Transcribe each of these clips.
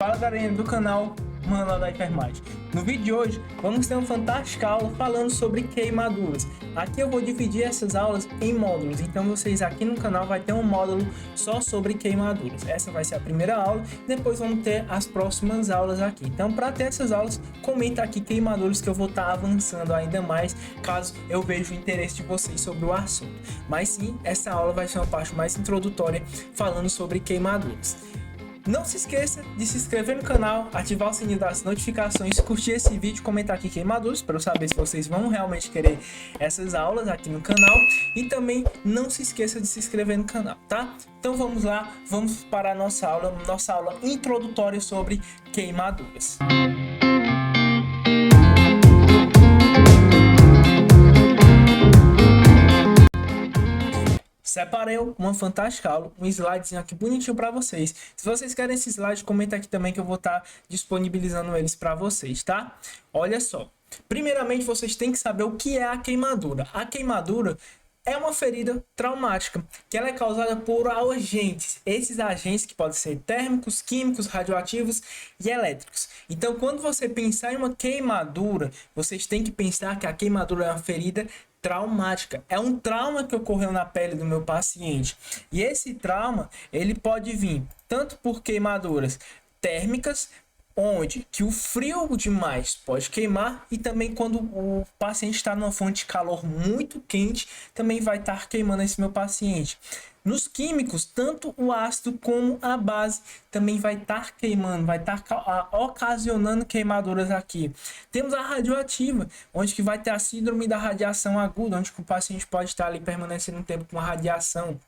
Fala galerinha do canal Manual da Enfermagem. No vídeo de hoje vamos ter uma fantástica aula falando sobre queimaduras. Aqui eu vou dividir essas aulas em módulos, então vocês aqui no canal vai ter um módulo só sobre queimaduras. Essa vai ser a primeira aula, depois vamos ter as próximas aulas aqui. Então para ter essas aulas, comenta aqui queimaduras que eu vou estar avançando ainda mais, caso eu veja o interesse de vocês sobre o assunto. Mas sim, essa aula vai ser uma parte mais introdutória falando sobre queimaduras. Não se esqueça de se inscrever no canal, ativar o sininho das notificações, curtir esse vídeo, comentar aqui queimaduras para eu saber se vocês vão realmente querer essas aulas aqui no canal. E também não se esqueça de se inscrever no canal, tá? Então vamos lá, vamos para a nossa aula introdutória sobre queimaduras. Separei uma fantástica aula, um slidezinho aqui bonitinho para vocês. Se vocês querem esse slide, comenta aqui também que eu vou estar disponibilizando eles para vocês, tá? Olha só. Primeiramente, vocês têm que saber o que é a queimadura. A queimadura é uma ferida traumática, que ela é causada por agentes. Esses agentes que podem ser térmicos, químicos, radioativos e elétricos. Então, quando você pensar em uma queimadura, vocês têm que pensar que a queimadura é uma ferida traumática. É um trauma que ocorreu na pele do meu paciente. E esse trauma, ele pode vir tanto por queimaduras térmicas, onde que o frio demais pode queimar, e também quando o paciente está numa fonte de calor muito quente, também vai estar queimando esse meu paciente. Nos químicos, tanto o ácido como a base também vai estar queimando, vai estar ocasionando queimaduras aqui. Temos a radioativa, onde que vai ter a síndrome da radiação aguda, onde que o paciente pode estar ali permanecendo um tempo com a radiação.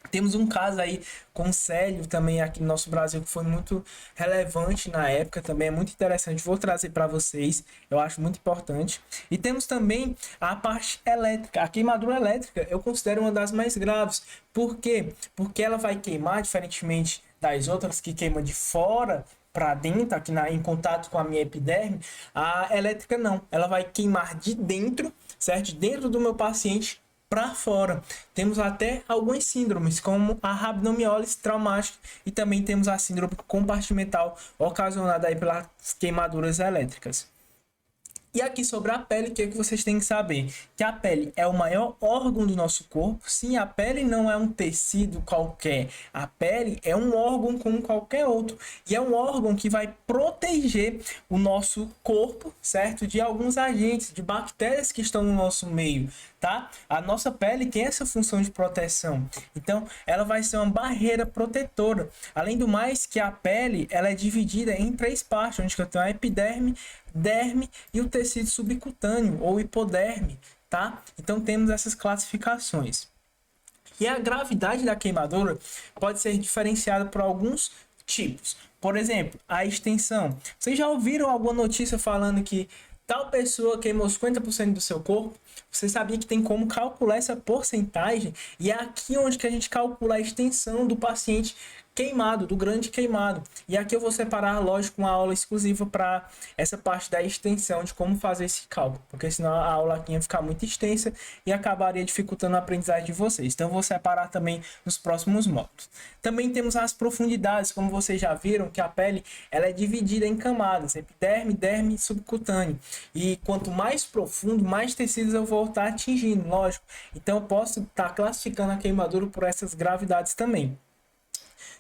Temos um caso aí com Célio também aqui no nosso Brasil, que foi muito relevante na época, também é muito interessante, vou trazer para vocês, eu acho muito importante. E temos também a parte elétrica, a queimadura elétrica eu considero uma das mais graves. Por quê? Porque ela vai queimar, diferentemente das outras que queimam de fora para dentro, aqui em contato com a minha epiderme, a elétrica não, ela vai queimar de dentro, certo? Dentro do meu paciente para fora. Temos até algumas síndromes, como a rabdomiólise traumática, e também temos a síndrome compartimental ocasionada aí pelas queimaduras elétricas. E aqui sobre a pele, o que vocês têm que saber? Que a pele é o maior órgão do nosso corpo. Sim, a pele não é um tecido qualquer. A pele é um órgão como qualquer outro. E é um órgão que vai proteger o nosso corpo, certo? De alguns agentes, de bactérias que estão no nosso meio, tá? A nossa pele tem essa função de proteção. Então, ela vai ser uma barreira protetora. Além do mais, que a pele, ela é dividida em três partes, onde eu tenho a epiderme, derme e o tecido subcutâneo ou hipoderme, tá? Então temos essas classificações. E a gravidade da queimadura pode ser diferenciada por alguns tipos. Por exemplo, a extensão. Vocês já ouviram alguma notícia falando que tal pessoa queimou 50% do seu corpo? Você sabia que tem como calcular essa porcentagem? E é aqui onde que a gente calcula a extensão do paciente queimado, do grande queimado. E aqui eu vou separar, lógico, uma aula exclusiva para essa parte da extensão, de como fazer esse cálculo, porque senão a aula aqui ia ficar muito extensa e acabaria dificultando a aprendizagem de vocês. Então eu vou separar também nos próximos módulos. Também temos as profundidades, como vocês já viram, que a pele ela é dividida em camadas, epiderme, derme e subcutâneo. E quanto mais profundo, mais tecidos eu vou estar atingindo, lógico. Então eu posso estar classificando a queimadura por essas gravidades também.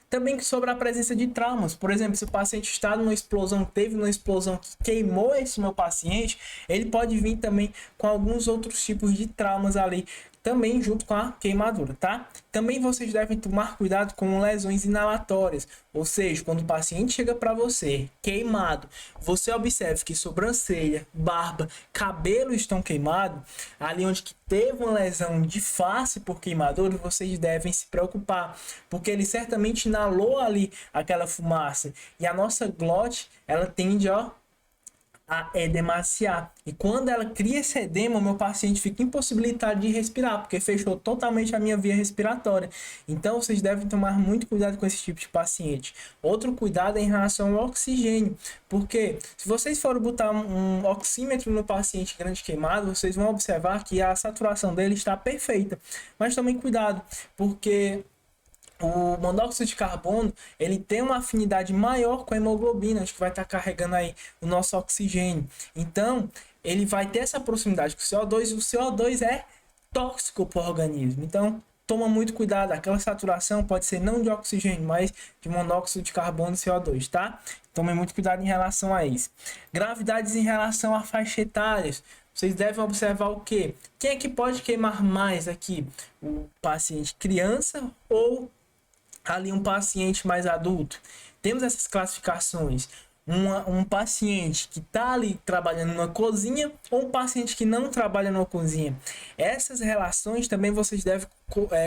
Também sobre a presença de traumas. Por exemplo, se o paciente está numa explosão, teve uma explosão que queimou esse meu paciente, ele pode vir também com alguns outros tipos de traumas ali, também junto com a queimadura, tá? Também vocês devem tomar cuidado com lesões inalatórias, ou seja, quando o paciente chega para você queimado, você observa que sobrancelha, barba, cabelo estão queimados, ali onde que teve uma lesão de face por queimadura, vocês devem se preocupar, porque ele certamente inalou ali aquela fumaça, e a nossa glote, ela tende, ó, a edemaciar. E quando ela cria esse edema, o meu paciente fica impossibilitado de respirar, porque fechou totalmente a minha via respiratória. Então, vocês devem tomar muito cuidado com esse tipo de paciente. Outro cuidado é em relação ao oxigênio, porque se vocês forem botar um oxímetro no paciente grande queimado, vocês vão observar que a saturação dele está perfeita. Mas tomem cuidado, porque o monóxido de carbono, ele tem uma afinidade maior com a hemoglobina, que vai estar carregando aí o nosso oxigênio. Então, ele vai ter essa proximidade com o CO2, e o CO2 é tóxico para o organismo. Então, toma muito cuidado, aquela saturação pode ser não de oxigênio, mas de monóxido de carbono e CO2, tá? Tome muito cuidado em relação a isso. Gravidades em relação a faixa etárias. Vocês devem observar o quê? Quem é que pode queimar mais aqui? O paciente criança ou ali um paciente mais adulto? Temos essas classificações. Um paciente que está ali trabalhando numa cozinha ou um paciente que não trabalha numa cozinha. Essas relações também vocês devem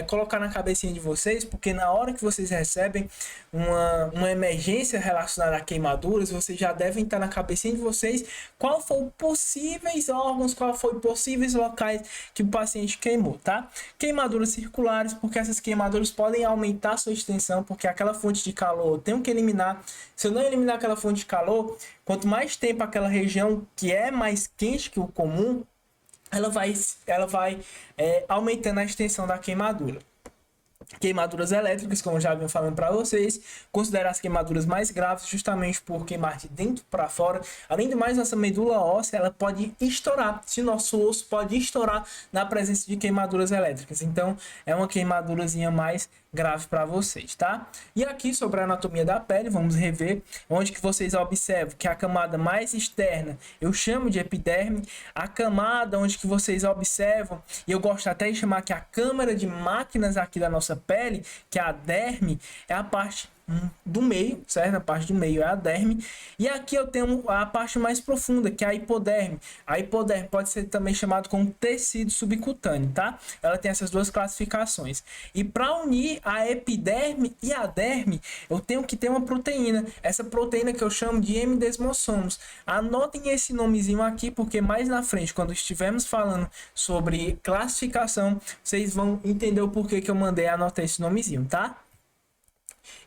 colocar na cabecinha de vocês, porque na hora que vocês recebem uma emergência relacionada a queimaduras, vocês já devem estar na cabecinha de vocês qual foi possíveis órgãos, qual foi possíveis locais que o paciente queimou, tá? Queimaduras circulares, porque essas queimaduras podem aumentar a sua extensão, porque aquela fonte de calor eu tenho que eliminar. Se eu não eliminar aquela fonte de calor, quanto mais tempo aquela região que é mais quente que o comum, ela vai aumentando a extensão da queimadura. Queimaduras elétricas, como já vinha falando para vocês, considerar as queimaduras mais graves justamente por queimar de dentro para fora. Além de mais, nossa medula óssea ela pode estourar, se nosso osso pode estourar na presença de queimaduras elétricas. Então, é uma queimadurazinha mais grave para vocês, tá? E aqui sobre a anatomia da pele, vamos rever, onde que vocês observam que a camada mais externa eu chamo de epiderme, a camada onde que vocês observam, e eu gosto até de chamar que a câmara de máquinas aqui da nossa pele, que é a derme, é a parte do meio, certo? A parte do meio é a derme. E aqui eu tenho a parte mais profunda, que é a hipoderme. A hipoderme pode ser também chamado como tecido subcutâneo, tá? Ela tem essas duas classificações. E para unir a epiderme e a derme, eu tenho que ter uma proteína. Essa proteína que eu chamo de hemidesmossomos. Anotem esse nomezinho aqui, porque mais na frente, quando estivermos falando sobre classificação, vocês vão entender o porquê que eu mandei anotar esse nomezinho, tá?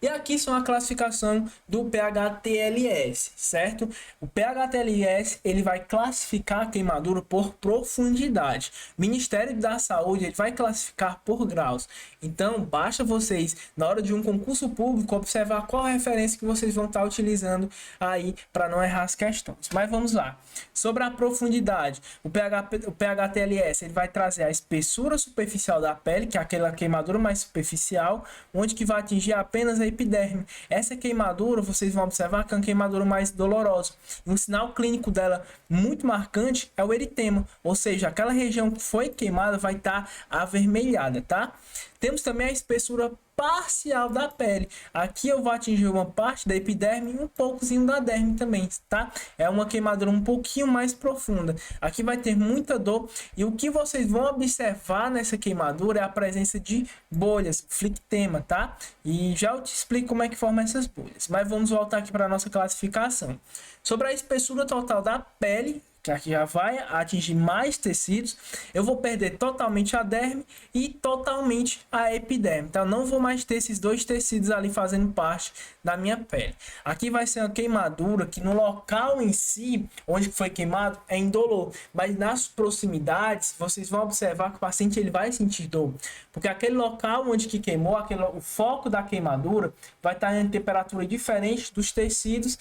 E aqui são a classificação do PH-TLS, certo? O PH-TLS ele vai classificar a queimadura por profundidade. O Ministério da Saúde ele vai classificar por graus. Então, basta vocês, na hora de um concurso público, observar qual a referência que vocês vão estar utilizando aí para não errar as questões. Mas vamos lá. Sobre a profundidade, o PH-TLS ele vai trazer a espessura superficial da pele, que é aquela queimadura mais superficial, onde que vai atingir apenas a epiderme. Essa queimadura, vocês vão observar que é uma queimadura mais dolorosa. E um sinal clínico dela muito marcante é o eritema, ou seja, aquela região que foi queimada vai estar avermelhada, tá? Temos também a espessura parcial da pele. Aqui eu vou atingir uma parte da epiderme e um poucozinho da derme também, tá? É uma queimadura um pouquinho mais profunda. Aqui vai ter muita dor e o que vocês vão observar nessa queimadura é a presença de bolhas, flictema, tá? E já eu te explico como é que forma essas bolhas. Mas vamos voltar aqui para a nossa classificação. Sobre a espessura total da pele, que aqui já vai atingir mais tecidos, eu vou perder totalmente a derme e totalmente a epiderme, então não vou mais ter esses dois tecidos ali fazendo parte da minha pele. Aqui vai ser uma queimadura que no local em si, onde foi queimado, é indolor, mas nas proximidades, vocês vão observar que o paciente ele vai sentir dor, porque aquele local onde que queimou, o foco da queimadura vai estar em temperatura diferente dos tecidos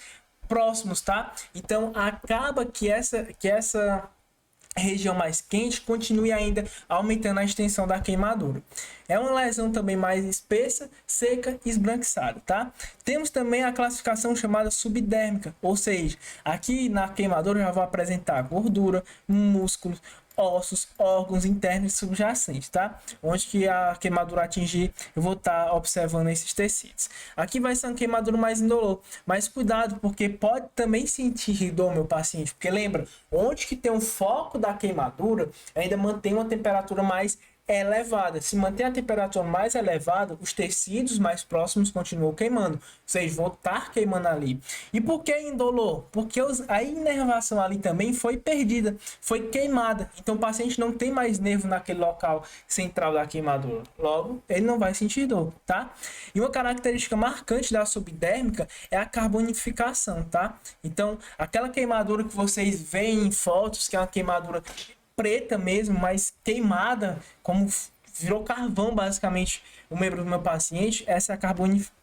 próximos, tá? Então acaba que essa região mais quente continue ainda aumentando a extensão da queimadura. É uma lesão também mais espessa, seca e esbranquiçada, tá? Temos também a classificação chamada subdérmica, ou seja, aqui na queimadura eu já vou apresentar gordura, músculos, ossos, órgãos internos e subjacentes, tá? Onde que a queimadura atingir, eu vou estar observando esses tecidos. Aqui vai ser uma queimadura mais indolor, mas cuidado, porque pode também sentir dor, meu paciente, porque lembra, onde que tem um foco da queimadura, ainda mantém uma temperatura mais elevada. Se manter a temperatura mais elevada, os tecidos mais próximos continuam queimando. Vocês vão estar queimando ali. E por que indolor? Porque a inervação ali também foi perdida, foi queimada. Então o paciente não tem mais nervo naquele local central da queimadura. Logo, ele não vai sentir dor, tá? E uma característica marcante da subdérmica é a carbonificação, tá? Então, aquela queimadura que vocês veem em fotos, que é uma queimadura preta mesmo, mas queimada, como virou carvão basicamente o membro do meu paciente. Essa é a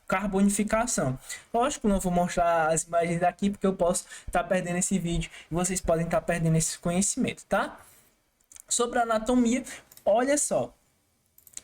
carbonificação. Lógico, não vou mostrar as imagens aqui porque eu posso estar perdendo esse vídeo e vocês podem estar perdendo esse conhecimento, tá? Sobre a anatomia, olha só.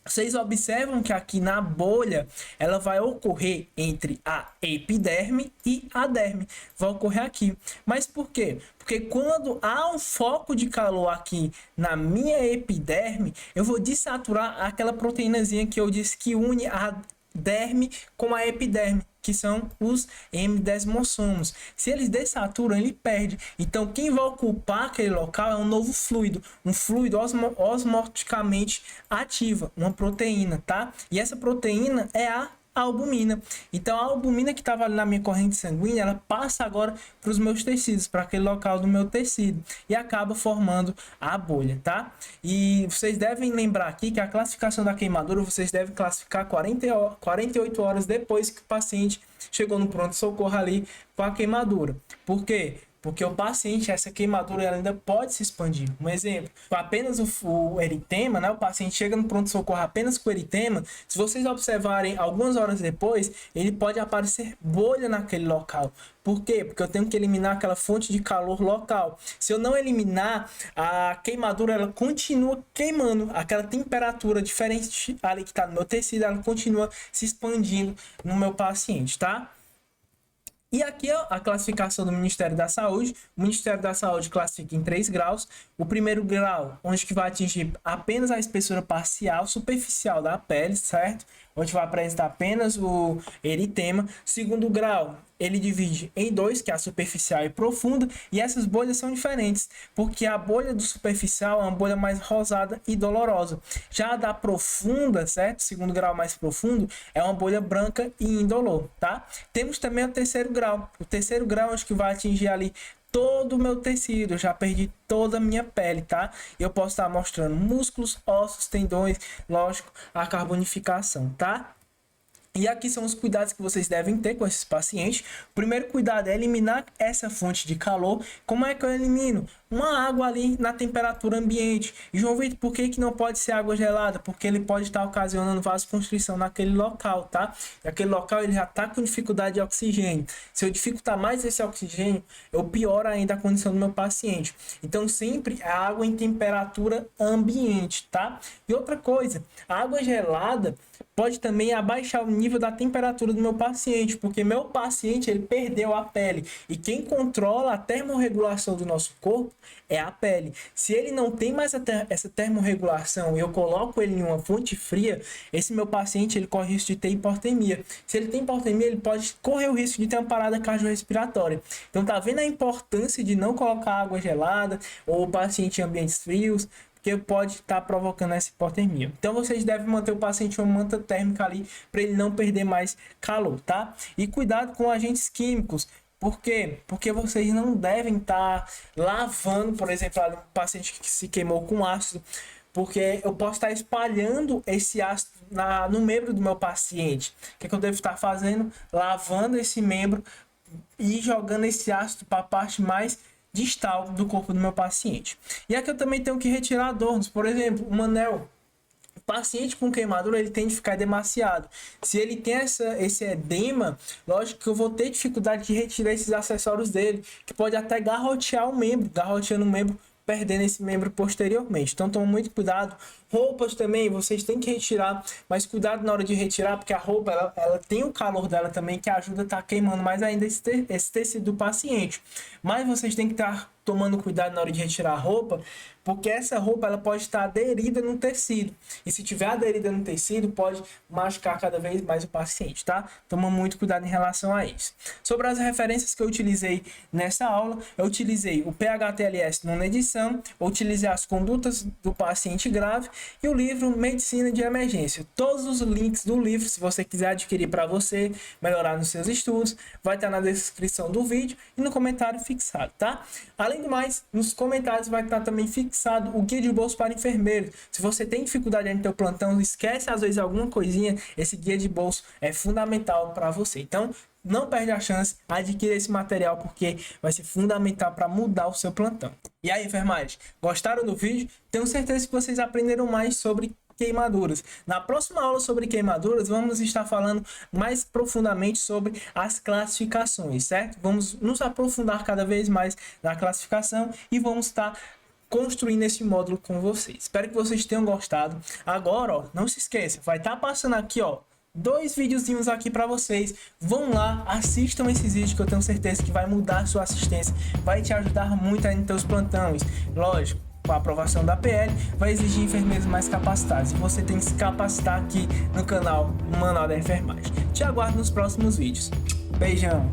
Vocês observam que aqui na bolha ela vai ocorrer entre a epiderme e a derme. Vai ocorrer aqui. Mas por quê? Porque quando há um foco de calor aqui na minha epiderme, eu vou desaturar aquela proteínazinha que eu disse que une a derme com a epiderme, que são os M-desmossomos. Se eles desaturam, ele perde. Então, quem vai ocupar aquele local é um novo fluido, um fluido osmoticamente ativa, uma proteína, tá? E essa proteína é a albumina. Então, a albumina que estava ali na minha corrente sanguínea, ela passa agora para os meus tecidos, para aquele local do meu tecido e acaba formando a bolha, tá? E vocês devem lembrar aqui que a classificação da queimadura, vocês devem classificar 48 horas depois que o paciente chegou no pronto-socorro ali com a queimadura. Por quê? Porque o paciente, essa queimadura ela ainda pode se expandir. Um exemplo, com apenas o eritema, né? O paciente chega no pronto-socorro apenas com o eritema. Se vocês observarem algumas horas depois, ele pode aparecer bolha naquele local. Por quê? Porque eu tenho que eliminar aquela fonte de calor local. Se eu não eliminar, a queimadura ela continua queimando. Aquela temperatura diferente ali que está no meu tecido, ela continua se expandindo no meu paciente, tá? E aqui a classificação do Ministério da Saúde. O Ministério da Saúde classifica em 3 graus. O primeiro grau, onde que vai atingir apenas a espessura parcial, superficial da pele, certo? Onde vai apresentar apenas o eritema. Segundo grau, ele divide em 2, que é a superficial e profunda. E essas bolhas são diferentes, porque a bolha do superficial é uma bolha mais rosada e dolorosa. Já a da profunda, certo? Segundo grau mais profundo, é uma bolha branca e indolor, tá? Temos também o terceiro grau. O terceiro grau, acho que vai atingir ali todo o meu tecido, eu já perdi toda a minha pele, tá? Eu posso estar mostrando músculos, ossos, tendões, lógico, a carbonificação, tá? E aqui são os cuidados que vocês devem ter com esses pacientes. O primeiro cuidado é eliminar essa fonte de calor. Como é que eu elimino? Uma água ali na temperatura ambiente. E, João Vitor, por que não pode ser água gelada? Porque ele pode estar ocasionando vasoconstrição naquele local, tá? E aquele local ele já está com dificuldade de oxigênio. Se eu dificultar mais esse oxigênio, eu pioro ainda a condição do meu paciente. Então, sempre a água em temperatura ambiente, tá? E outra coisa, a água gelada pode também abaixar o nível da temperatura do meu paciente, porque meu paciente ele perdeu a pele e quem controla a termorregulação do nosso corpo é a pele. Se ele não tem mais essa termorregulação e eu coloco ele em uma fonte fria, esse meu paciente ele corre risco de ter hipotermia. Se ele tem hipotermia, ele pode correr o risco de ter uma parada cardiorrespiratória. Então tá vendo a importância de não colocar água gelada ou o paciente em ambientes frios, que pode estar provocando essa hipotermia. Então vocês devem manter o paciente em uma manta térmica ali para ele não perder mais calor, tá? E cuidado com agentes químicos. Por quê? Porque vocês não devem estar lavando, por exemplo, um paciente que se queimou com ácido, porque eu posso estar espalhando esse ácido no membro do meu paciente. O que eu devo estar fazendo? Lavando esse membro e jogando esse ácido para a parte mais distal do corpo do meu paciente. E aqui eu também tenho que retirar adornos. Por exemplo, um anel. O paciente com queimadura ele tende a ficar demasiado. Se ele tem esse edema, lógico que eu vou ter dificuldade de retirar esses acessórios dele, que pode até garrotear o membro, garroteando o membro, perdendo esse membro posteriormente. Então toma muito cuidado. Roupas também vocês têm que retirar, mas cuidado na hora de retirar, porque a roupa ela tem o calor dela também, que ajuda a estar queimando mais ainda esse tecido do paciente. Mas vocês têm que estar tomando cuidado na hora de retirar a roupa, porque essa roupa ela pode estar aderida no tecido. E se tiver aderida no tecido, pode machucar cada vez mais o paciente, tá? Toma muito cuidado em relação a isso. Sobre as referências que eu utilizei nessa aula, eu utilizei o PHTLS nona edição, eu utilizei as condutas do paciente grave e o livro Medicina de Emergência. Todos os links do livro, se você quiser adquirir para você melhorar nos seus estudos, vai estar na descrição do vídeo e no comentário fixado, tá? Além do mais, nos comentários vai estar também fixado o guia de bolso para enfermeiro. Se você tem dificuldade no teu plantão, esquece às vezes alguma coisinha, esse guia de bolso é fundamental para você. Então, não perde a chance, adquira esse material porque vai ser fundamental para mudar o seu plantão. E aí, enfermagem, gostaram do vídeo? Tenho certeza que vocês aprenderam mais sobre queimaduras. Na próxima aula sobre queimaduras, vamos estar falando mais profundamente sobre as classificações, certo? Vamos nos aprofundar cada vez mais na classificação e vamos estar construindo esse módulo com vocês. Espero que vocês tenham gostado. Agora, ó, não se esqueça, vai estar passando aqui, ó, 2 videozinhos aqui para vocês. Vão lá, assistam esses vídeos que eu tenho certeza que vai mudar a sua assistência, vai te ajudar muito aí nos teus plantões. Lógico, com a aprovação da PL, vai exigir enfermeiros mais capacitados. E você tem que se capacitar aqui no canal Manual da Enfermagem. Te aguardo nos próximos vídeos. Beijão!